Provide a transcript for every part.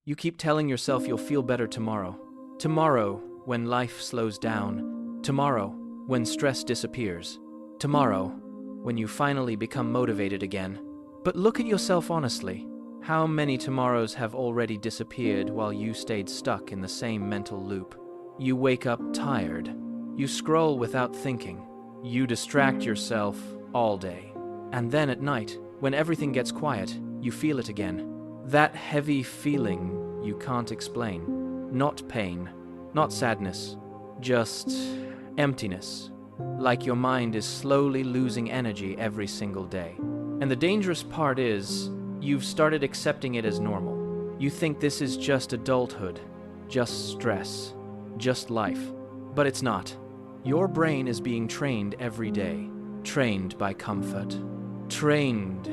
You keep telling yourself you'll feel better tomorrow. Tomorrow, when life slows down. Tomorrow, when stress disappears. Tomorrow, when you finally become motivated again. But look at yourself honestly. How many tomorrows have already disappeared while you stayed stuck in the same mental loop? You wake up tired. You scroll without thinking. You distract yourself all day. And then at night, when everything gets quiet, you feel it again. That heavy feeling you can't explain. Not pain, not sadness, just emptiness. Like your mind is slowly losing energy every single day. And the dangerous part is, you've started accepting it as normal. You think this is just adulthood, just stress, just life. But it's not. Your brain is being trained every day. Trained by comfort. Trained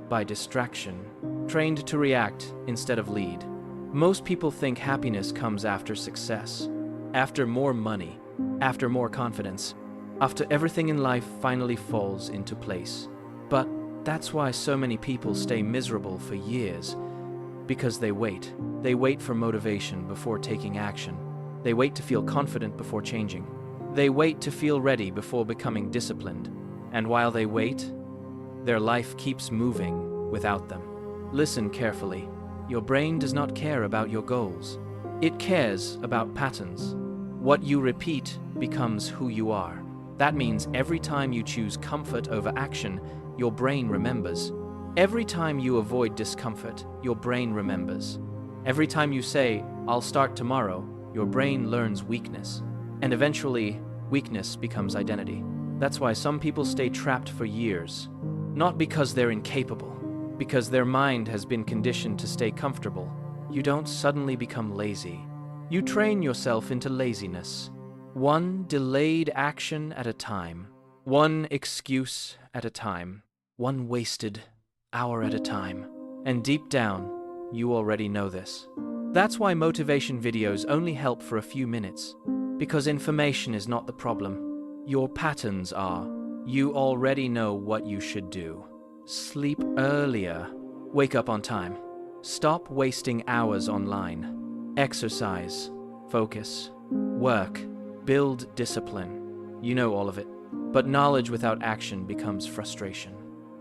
by distraction. Trained to react instead of lead. Most people think happiness comes after success, after more money, after more confidence, after everything in life finally falls into place. But that's why so many people stay miserable for years, because they wait. They wait for motivation before taking action. They wait to feel confident before changing. They wait to feel ready before becoming disciplined. And while they wait, their life keeps moving without them. Listen carefully. Your brain does not care about your goals. It cares about patterns. What you repeat becomes who you are. That means every time you choose comfort over action, your brain remembers. Every time you avoid discomfort, your brain remembers. Every time you say, "I'll start tomorrow," your brain learns weakness. And eventually, weakness becomes identity. That's why some people stay trapped for years. Not because they're incapable, because their mind has been conditioned to stay comfortable. You don't suddenly become lazy. You train yourself into laziness. One delayed action at a time. One excuse at a time. One wasted hour at a time. And deep down, you already know this. That's why motivation videos only help for a few minutes. Because information is not the problem. Your patterns are. You already know what you should do. Sleep earlier. Wake up on time. Stop wasting hours online. Exercise. Focus. Work. Build discipline. You know all of it. But knowledge without action becomes frustration.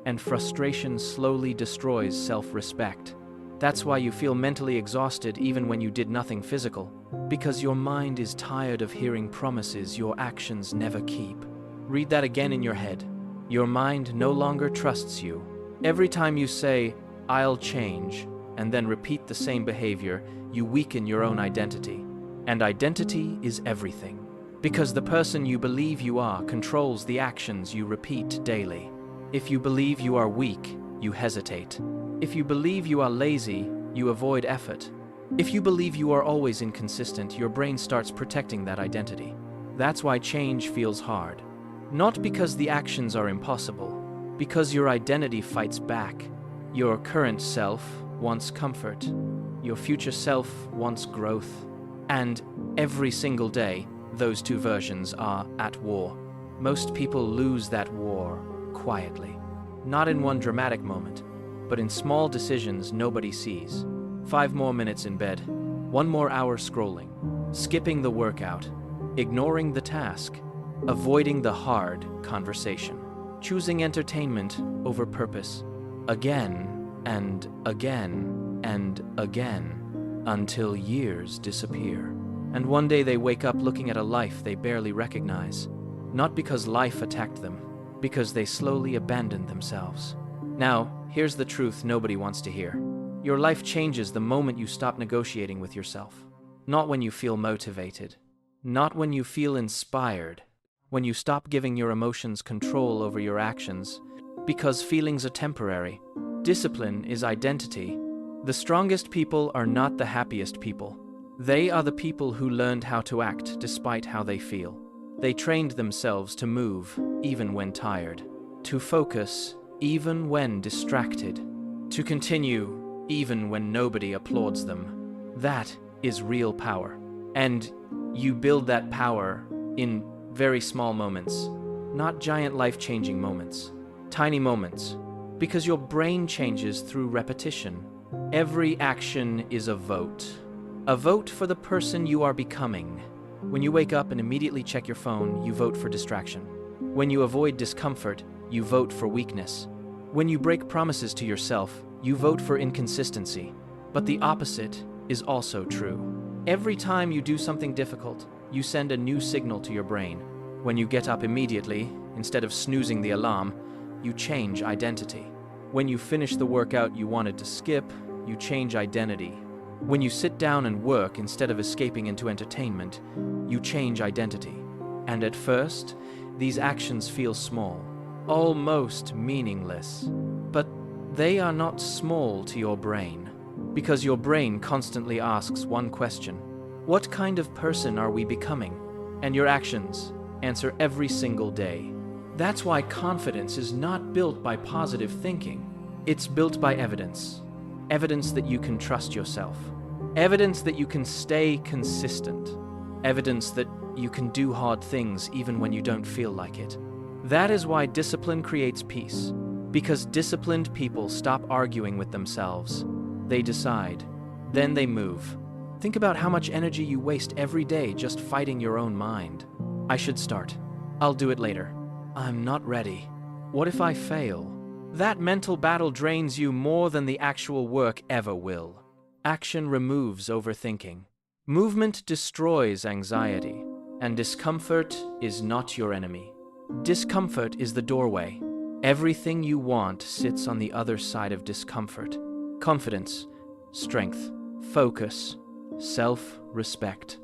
And frustration slowly destroys self-respect. That's why you feel mentally exhausted even when you did nothing physical. Because your mind is tired of hearing promises your actions never keep. Read that again in your head. Your mind no longer trusts you. Every time you say, "I'll change," and then repeat the same behavior, you weaken your own identity. And identity is everything. Because the person you believe you are controls the actions you repeat daily. If you believe you are weak, you hesitate. If you believe you are lazy, you avoid effort. If you believe you are always inconsistent, your brain starts protecting that identity. That's why change feels hard. Not because the actions are impossible, because your identity fights back. Your current self wants comfort. Your future self wants growth. And every single day, those two versions are at war. Most people lose that war quietly. Not in one dramatic moment, but in small decisions nobody sees. 5 more minutes in bed, 1 more hour scrolling, skipping the workout, ignoring the task, avoiding the hard conversation, choosing entertainment over purpose, again and again and again, until years disappear. And one day they wake up looking at a life they barely recognize, not because life attacked them, because they slowly abandoned themselves. Now, here's the truth nobody wants to hear. Your life changes the moment you stop negotiating with yourself. Not when you feel motivated. Not when you feel inspired. When you stop giving your emotions control over your actions. Because feelings are temporary. Discipline is identity. The strongest people are not the happiest people. They are the people who learned how to act despite how they feel. They trained themselves to move even when tired. To focus even when distracted. To continue even when nobody applauds them. That is real power. And you build that power in very small moments, not giant life-changing moments. Tiny moments. Because your brain changes through repetition, Every action is a vote. A vote for the person you are becoming. When you wake up and immediately check your phone, you vote for distraction. When you avoid discomfort, you vote for weakness. When you break promises to yourself, you vote for inconsistency. But the opposite is also true. Every time you do something difficult, you send a new signal to your brain. When you get up immediately, instead of snoozing the alarm, you change identity. When you finish the workout you wanted to skip, you change identity. When you sit down and work instead of escaping into entertainment, you change identity. And at first, these actions feel small, almost meaningless. But they are not small to your brain, because your brain constantly asks one question: what kind of person are we becoming? And your actions answer every single day. That's why confidence is not built by positive thinking. It's built by evidence. Evidence that you can trust yourself. Evidence that you can stay consistent. Evidence that you can do hard things even when you don't feel like it. That is why discipline creates peace. Because disciplined people stop arguing with themselves. They decide. Then they move. Think about how much energy you waste every day just fighting your own mind. I should start. I'll do it later. I'm not ready. What if I fail? That mental battle drains you more than the actual work ever will. Action removes overthinking. Movement destroys anxiety. And discomfort is not your enemy. Discomfort is the doorway. Everything you want sits on the other side of discomfort. Confidence, strength, focus, self-respect,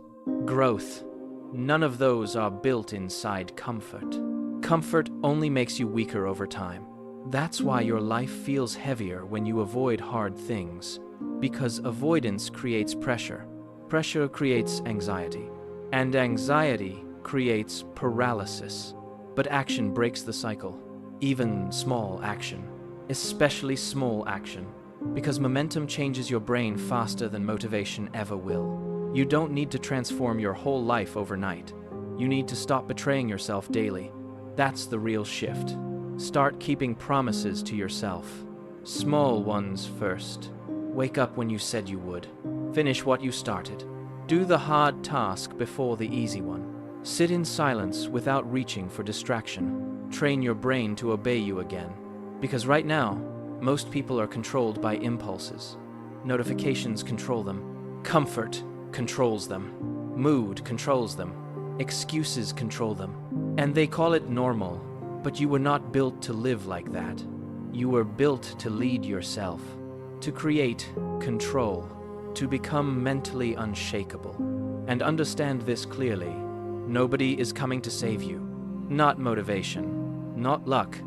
growth. None of those are built inside comfort. Comfort only makes you weaker over time. That's why your life feels heavier when you avoid hard things. Because avoidance creates pressure. Pressure creates anxiety. And anxiety creates paralysis. But action breaks the cycle. Even small action. Especially small action. Because momentum changes your brain faster than motivation ever will. You don't need to transform your whole life overnight. You need to stop betraying yourself daily. That's the real shift. Start keeping promises to yourself. Small ones first. Wake up when you said you would. Finish what you started. Do the hard task before the easy one. Sit in silence without reaching for distraction. Train your brain to obey you again. Because right now, most people are controlled by impulses. Notifications control them. Comfort controls them. Mood controls them. Excuses control them. And they call it normal. But you were not built to live like that. You were built to lead yourself. To create control. To become mentally unshakable. And understand this clearly. Nobody is coming to save you. Not motivation. Not luck.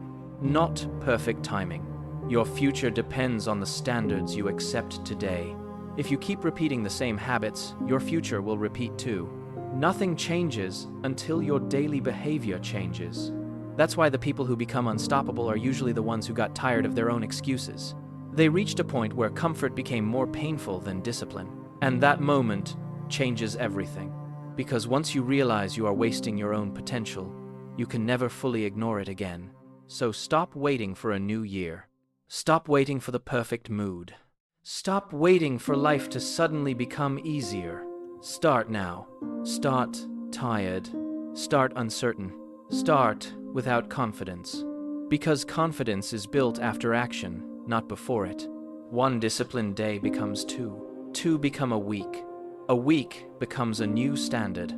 Not perfect timing. Your future depends on the standards you accept today. If you keep repeating the same habits, your future will repeat too. Nothing changes until your daily behavior changes. That's why the people who become unstoppable are usually the ones who got tired of their own excuses. They reached a point where comfort became more painful than discipline. And that moment changes everything. Because once you realize you are wasting your own potential, you can never fully ignore it again. So stop waiting for a new year. Stop waiting for the perfect mood. Stop waiting for life to suddenly become easier. Start now. Start tired. Start uncertain. Start without confidence. Because confidence is built after action, not before it. One disciplined day becomes two. Two become a week. A week becomes a new standard.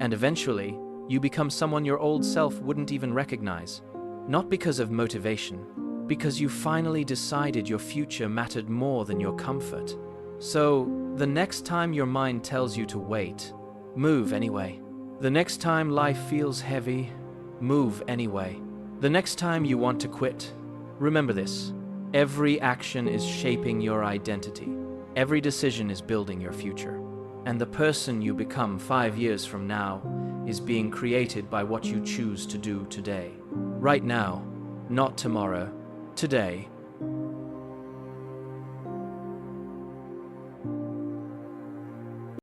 And eventually, you become someone your old self wouldn't even recognize. Not because of motivation, because you finally decided your future mattered more than your comfort. So, the next time your mind tells you to wait, move anyway. The next time life feels heavy, move anyway. The next time you want to quit, remember this. Every action is shaping your identity. Every decision is building your future. And the person you become 5 years from now is being created by what you choose to do today. Right now, not tomorrow, today.